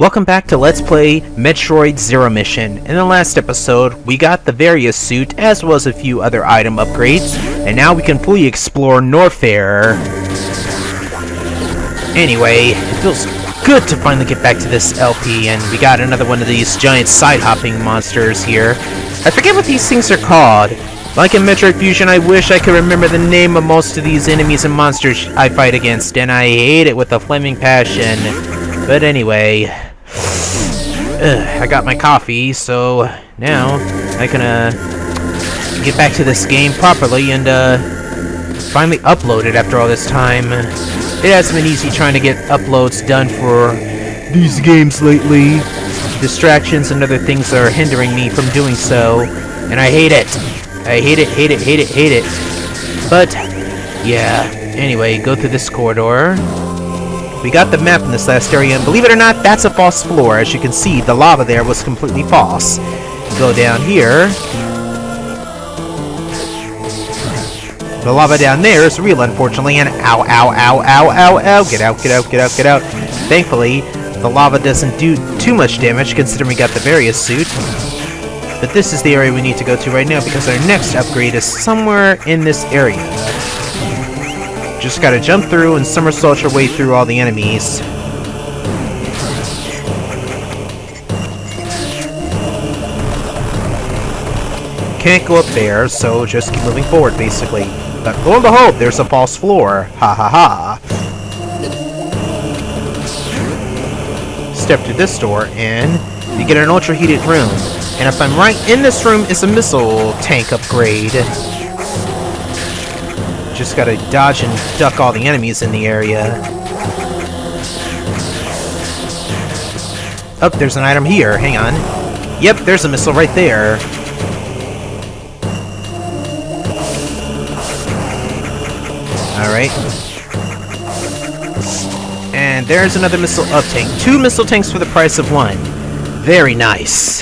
Welcome back to Let's Play Metroid Zero Mission. In the last episode, we got the Various suit as well as a few other item upgrades, and now we can fully explore Norfair. Anyway, it feels good to finally get back to this LP, and we got another one of these giant side-hopping monsters here. I forget what these things are called. Like in Metroid Fusion, I wish I could remember the name of most of these enemies and monsters I fight against, and I hate it with a flaming passion. But anyway, I got my coffee, so now I can get back to this game properly and finally upload it after all this time. It hasn't been easy trying to get uploads done for these games lately. Distractions and other things are hindering me from doing so, and I hate it. I hate it, hate it, hate it, hate it. But, yeah. Anyway, go through this corridor. We got the map in this last area, and believe it or not, that's a false floor. As you can see, the lava there was completely false. Go down here. The lava down there is real, unfortunately, and ow, ow, ow, ow, ow, ow. Get out, get out, get out, get out. Thankfully, the lava doesn't do too much damage, considering we got the Various suit. But this is the area we need to go to right now, because our next upgrade is somewhere in this area. Just gotta jump through and somersault your way through all the enemies. Can't go up there, so just keep moving forward, basically. But lo and behold, there's a false floor. Ha ha ha. Step through this door, and you get an ultra-heated room. And if I'm right, in this room is a missile tank upgrade. Just gotta dodge and duck all the enemies in the area. Oh, there's an item here. Hang on. Yep, there's a missile right there. Alright. And there's another missile up tank. 2 missile tanks for the price of 1. Very nice.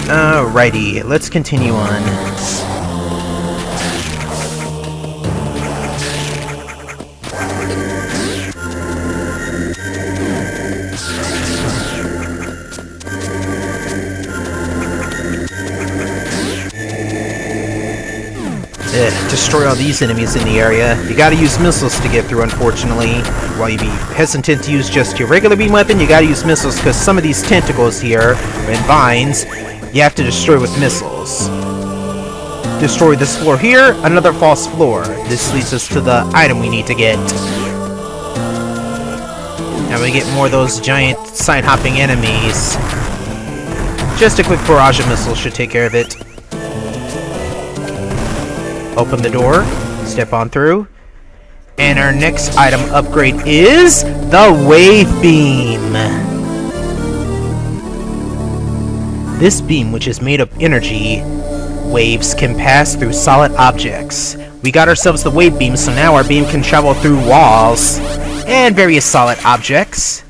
Alrighty, let's continue on. Destroy all these enemies in the area. You gotta use missiles to get through, unfortunately. While you be hesitant to use just your regular beam weapon, you gotta use missiles because some of these tentacles here, and vines, you have to destroy with missiles. Destroy this floor here, another false floor. This leads us to the item we need to get. Now we get more of those giant side-hopping enemies. Just a quick barrage of missiles should take care of it. Open the door, step on through, and our next item upgrade is the Wave Beam. This beam, which is made of energy waves, can pass through solid objects. We got ourselves the Wave Beam, so now our beam can travel through walls and various solid objects.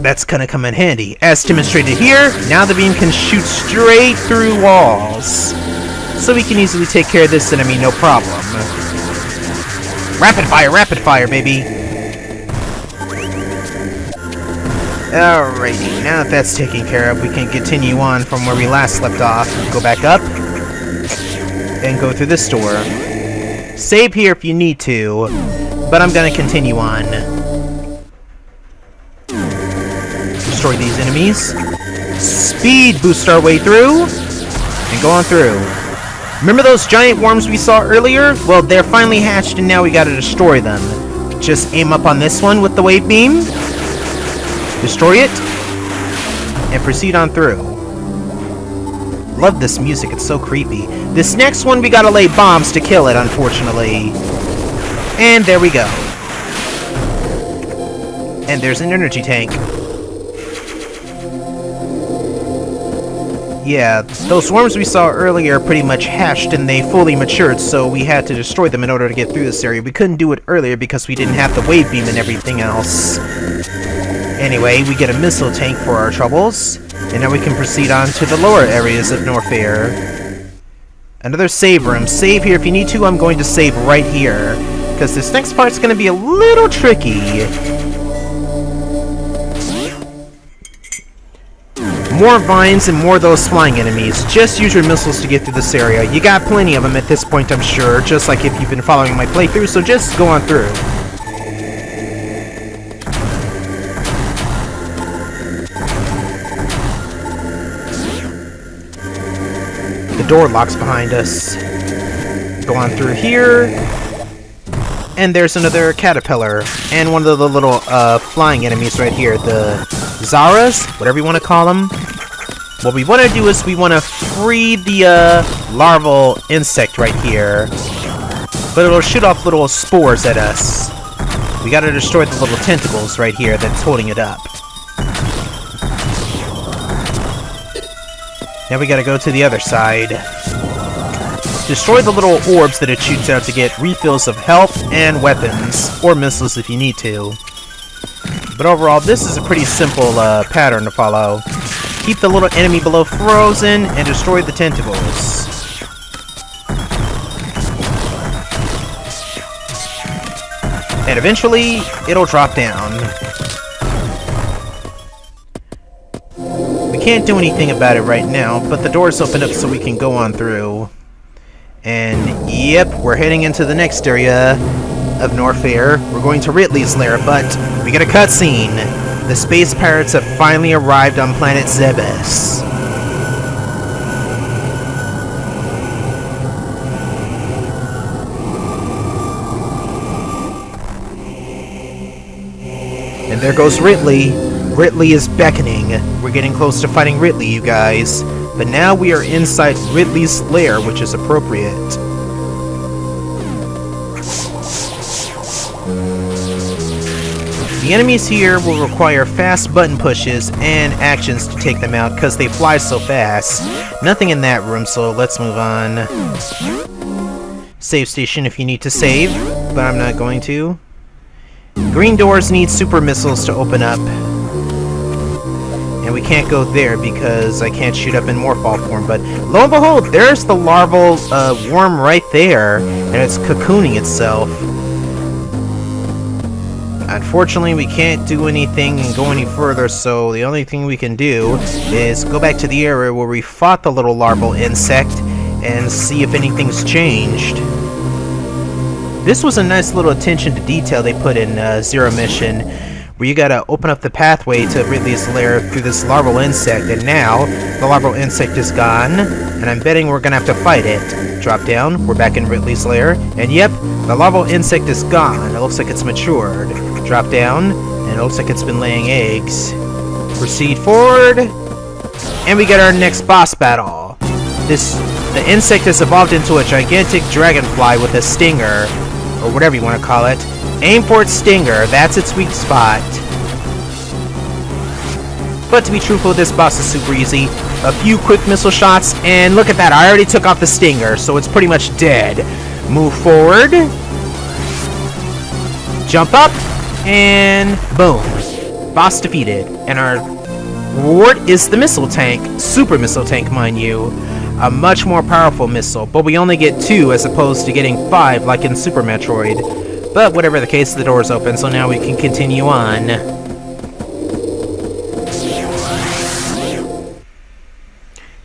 That's gonna come in handy. As demonstrated here, now the beam can shoot straight through walls. So we can easily take care of this enemy, no problem. Rapid fire, baby! Alrighty, now that that's taken care of, we can continue on from where we last left off. Go back up, and go through this door. Save here if you need to, but I'm gonna continue on. Destroy these enemies. Speed boost our way through, and go on through. Remember those giant worms we saw earlier? Well, they're finally hatched and now we gotta destroy them. Just aim up on this one with the wave beam. Destroy it. And proceed on through. Love this music, it's so creepy. This next one we gotta lay bombs to kill it, unfortunately. And there we go. And there's an energy tank. Yeah, those worms we saw earlier are pretty much hatched and they fully matured, so we had to destroy them in order to get through this area. We couldn't do it earlier because we didn't have the wave beam and everything else. Anyway, we get a missile tank for our troubles, and now we can proceed on to the lower areas of Norfair. Another save room. Save here if you need to. I'm going to save right here, because this next part's gonna be a little tricky. More vines and more of those flying enemies. Just use your missiles to get through this area. You got plenty of them at this point, I'm sure, just like if you've been following my playthrough, so just go on through. The door locks behind us. Go on through here. And there's another caterpillar. And one of the little flying enemies right here. The Zaras, whatever you want to call them. What we want to do is we want to free the larval insect right here. But it'll shoot off little spores at us. We gotta destroy the little tentacles right here that's holding it up. Now we gotta go to the other side. Destroy the little orbs that it shoots out to get refills of health and weapons. Or missiles if you need to. But overall, this is a pretty simple pattern to follow. Keep the little enemy below frozen and destroy the tentacles. And eventually, it'll drop down. We can't do anything about it right now, but the door's open up so we can go on through. And yep, we're heading into the next area of Norfair. We're going to Ridleys Lair, but we get a cutscene. The space pirates have finally arrived on planet Zebes. And there goes Ridley. Ridley is beckoning. We're getting close to fighting Ridley, you guys. But now we are inside Ridley's Lair, which is appropriate. The enemies here will require fast button pushes and actions to take them out because they fly so fast. Nothing in that room, so let's move on. Save station if you need to save, but I'm not going to. Green doors need super missiles to open up. And we can't go there because I can't shoot up in Morphball form, but lo and behold, there's the larval worm right there, and it's cocooning itself. Unfortunately, we can't do anything and go any further, so the only thing we can do is go back to the area where we fought the little larval insect and see if anything's changed. This was a nice little attention to detail they put in Zero Mission, where you gotta open up the pathway to Ridley's Lair through this larval insect, and now the larval insect is gone, and I'm betting we're gonna have to fight it. Drop down, we're back in Ridley's Lair, and yep, the larval insect is gone. It looks like it's matured. Drop down, and it looks like it's been laying eggs. Proceed forward, and we get our next boss battle. The insect has evolved into a gigantic dragonfly with a stinger, or whatever you want to call it. Aim for its stinger, that's its weak spot. But to be truthful, this boss is super easy. A few quick missile shots, and look at that, I already took off the stinger, so it's pretty much dead. Move forward. Jump up, and boom. Boss defeated. And our reward is the missile tank. Super missile tank, mind you. A much more powerful missile, but we only get 2 as opposed to getting 5 like in Super Metroid. But whatever the case, the door's open, so now we can continue on.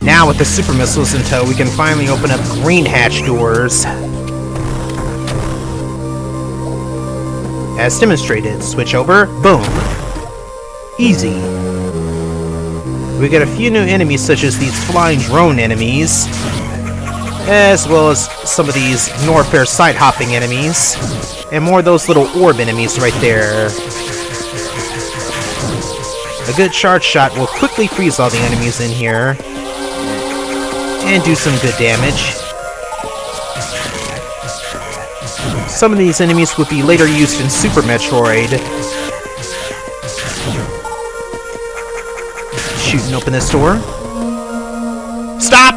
Now with the super missiles in tow, we can finally open up green hatch doors. As demonstrated, switch over, boom. Easy. We get a few new enemies such as these flying drone enemies, as well as some of these Norfair side-hopping enemies, and more of those little orb enemies right there. A good charge shot will quickly freeze all the enemies in here, and do some good damage. Some of these enemies would be later used in Super Metroid. Shoot and open this door. Stop!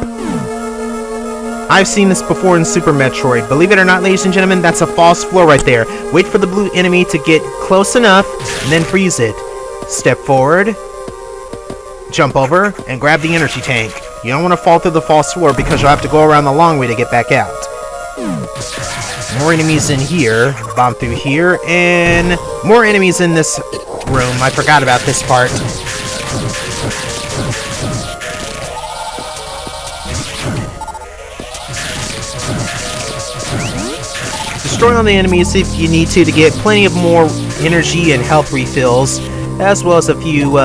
I've seen this before in Super Metroid. Believe it or not, ladies and gentlemen, that's a false floor right there. Wait for the blue enemy to get close enough, and then freeze it. Step forward, jump over, and grab the energy tank. You don't want to fall through the false floor because you'll have to go around the long way to get back out. More enemies in here. Bomb through here. And more enemies in this room. I forgot about this part. Destroy all the enemies if you need to get plenty of more energy and health refills, as well as a few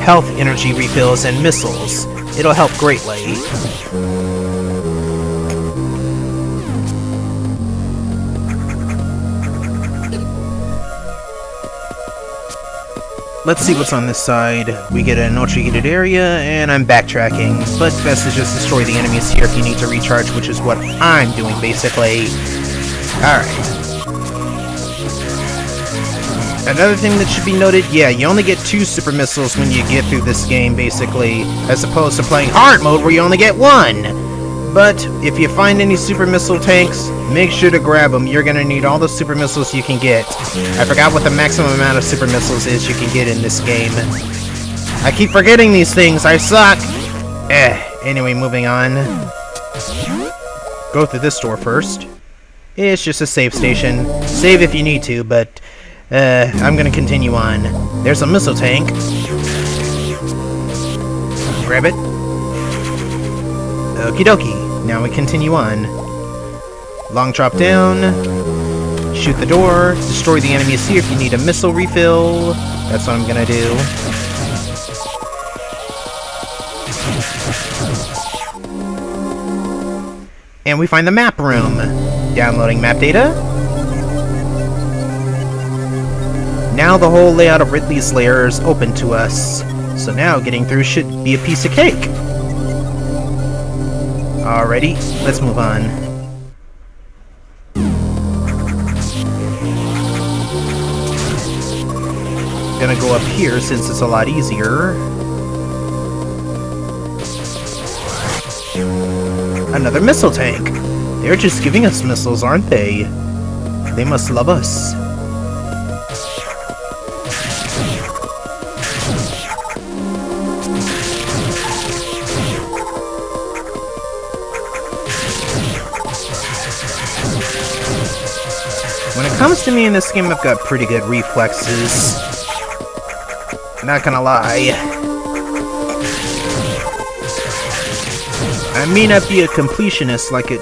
health energy refills and missiles. It'll help greatly. Let's see what's on this side. We get an ultra-heated area, and I'm backtracking. But best to just destroy the enemies here if you need to recharge, which is what I'm doing, basically. Alright. Another thing that should be noted, yeah, you only get 2 super missiles when you get through this game, basically, as opposed to playing hard mode where you only get 1. But if you find any super missile tanks, make sure to grab them. You're gonna need all the super missiles you can get. I forgot what the maximum amount of super missiles is you can get in this game. I keep forgetting these things, I suck! Anyway, moving on. Go through this door first. It's just a save station. Save if you need to, but I'm gonna continue on. There's a missile tank. Grab it. Okie dokie. Now we continue on. Long drop down. Shoot the door. Destroy the enemies here if you need a missile refill. That's what I'm gonna do. And we find the map room. Downloading map data. Now the whole layout of Ridley's Lair is open to us. So now getting through should be a piece of cake. Alrighty, let's move on. Gonna go up here since it's a lot easier. Another missile tank. They're just giving us missiles, aren't they? They must love us. When it comes to me in this game, I've got pretty good reflexes. Not gonna lie. I may not be a completionist like the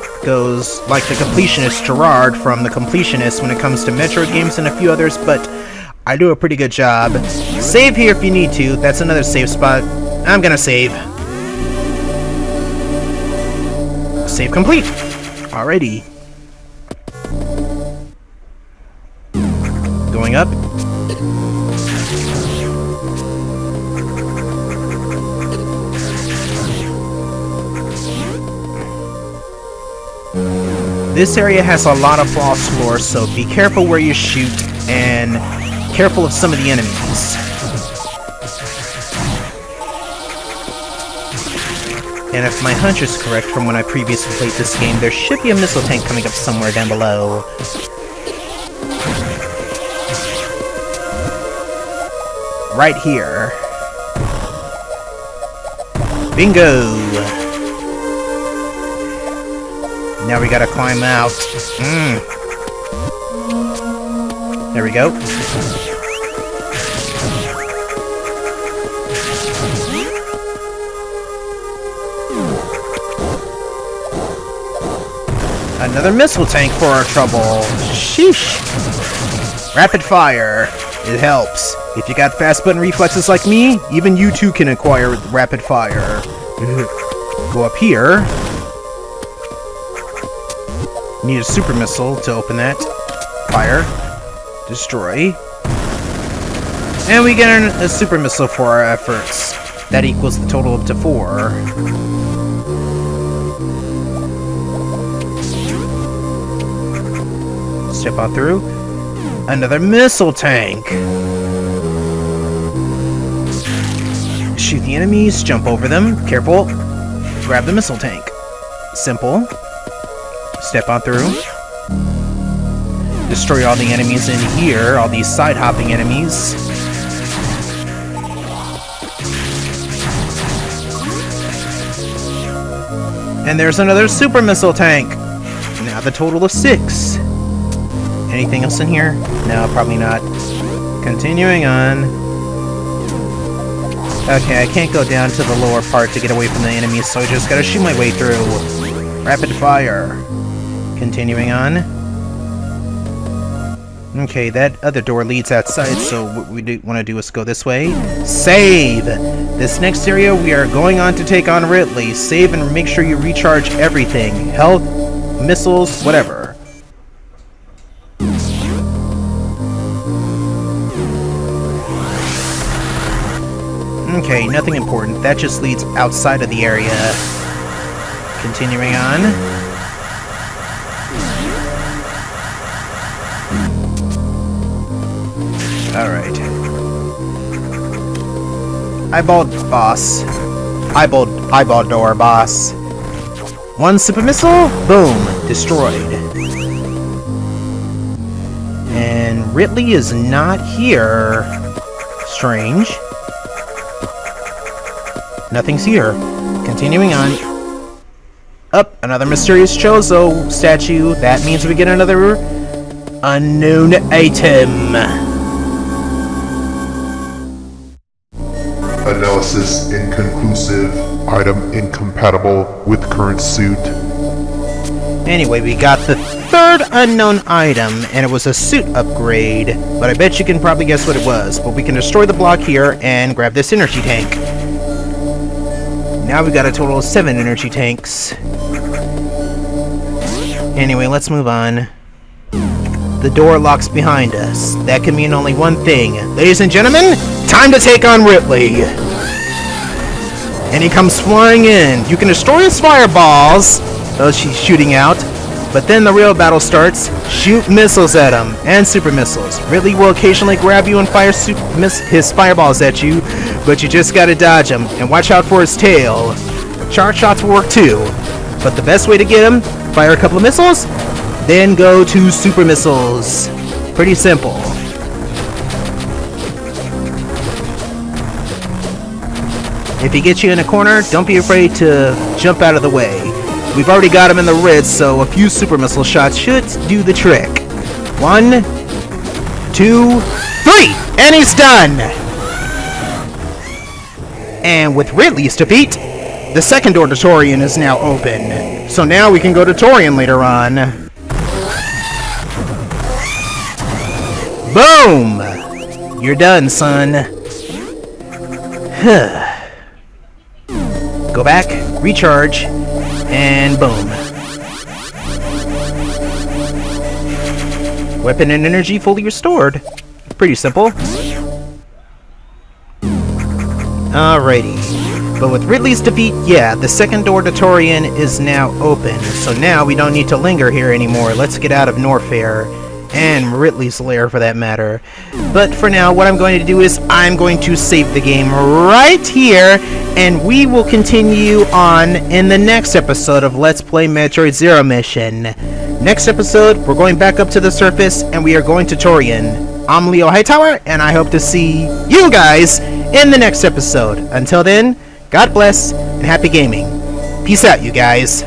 completionist Gerard from The Completionist when it comes to Metroid games and a few others, but I do a pretty good job. Save here if you need to. That's another save spot. I'm gonna save. Save complete. Alrighty. Going up. This area has a lot of false floors, so be careful where you shoot and careful of some of the enemies. And if my hunch is correct from when I previously played this game, there should be a missile tank coming up somewhere down below. Right here. Bingo! Now we gotta climb out. There we go. Another missile tank for our trouble. Sheesh. Rapid fire. It helps. If you got fast button reflexes like me, even you too can acquire rapid fire. Go up here. Need a super missile to open that. Fire. Destroy. And we get a super missile for our efforts. That equals the total up to 4. Step on through. Another missile tank. Shoot the enemies, jump over them. Careful. Grab the missile tank. Simple. Step on through. Destroy all the enemies in here, all these side-hopping enemies. And there's another super missile tank. now the total of 6. Anything else in here? No, probably not. Continuing on. Okay, I can't go down to the lower part to get away from the enemies, so I just gotta shoot my way through. Rapid fire. Continuing on. Okay, that other door leads outside, so what we want to do is go this way. Save! This next area, we are going on to take on Ridley. Save and make sure you recharge everything. Health, missiles, whatever. Okay, nothing important. That just leads outside of the area. Continuing on. Alright. Eyeball boss. Eyeball door boss. 1 super missile, boom, destroyed. And Ridley is not here. Strange. Nothing's here. Continuing on. Up, another mysterious Chozo statue. That means we get another unknown item. Analysis inconclusive. Item incompatible with current suit. Anyway, we got the 3rd unknown item, and it was a suit upgrade. But I bet you can probably guess what it was. But we can destroy the block here and grab this energy tank. Now we got a total of 7 energy tanks. Anyway, let's move on. The door locks behind us. That can mean only one thing. Ladies and gentlemen, time to take on Ridley. And he comes flying in. You can destroy his fireballs. Oh, she's shooting out. But then the real battle starts. Shoot missiles at him. And super missiles. Ridley will occasionally grab you and fire his fireballs at you. But you just gotta dodge him. And watch out for his tail. Charge shots will work too. But the best way to get him, fire a couple of missiles. Then go to super missiles. Pretty simple. If he gets you in a corner, don't be afraid to jump out of the way. We've already got him in the rid, so a few super missile shots should do the trick. 1, 2, 3! And he's done! And with Ridley's defeat, the second door to Torian is now open. So now we can go to Torian later on. Boom! You're done, son. Go back, recharge, and boom. Weapon and energy fully restored. Pretty simple. Alrighty. But with Ridley's defeat, yeah, the second door to Torian is now open. So now we don't need to linger here anymore. Let's get out of Norfair. And Ridleys Lair for that matter. But for now, what I'm going to do is I'm going to save the game right here, and we will continue on in the next episode of Let's Play Metroid Zero Mission. Next episode, we're going back up to the surface, and we are going to Torian. I'm Leo Hightower, and I hope to see you guys in the next episode. Until then, God bless, and happy gaming. Peace out, you guys.